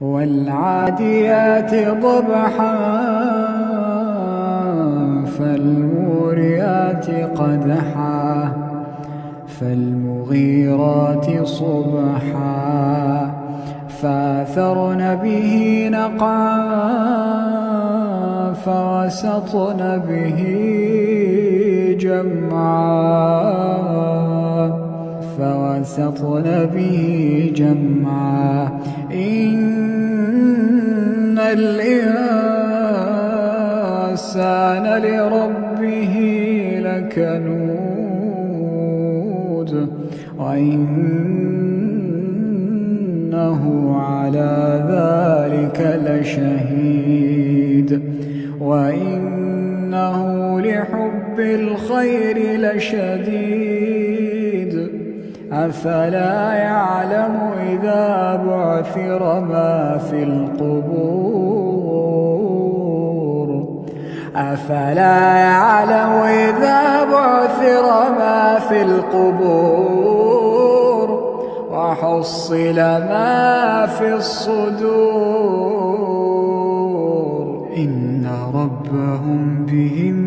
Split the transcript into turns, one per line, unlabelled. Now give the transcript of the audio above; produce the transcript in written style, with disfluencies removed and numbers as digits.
والعاديات ضبحا فالموريات قدحا فالمغيرات صبحا فأثرن به نقعا فوسطن به جمعا إن الإنسان لربه لكنود وإنه على ذلك لشهيد وإنه لحب الخير لشديد أفلا يعلم إذا بعثر ما في القبور أفلا يعلم إذا بعثر ما في القبور وحصل ما في الصدور إن ربهم بهم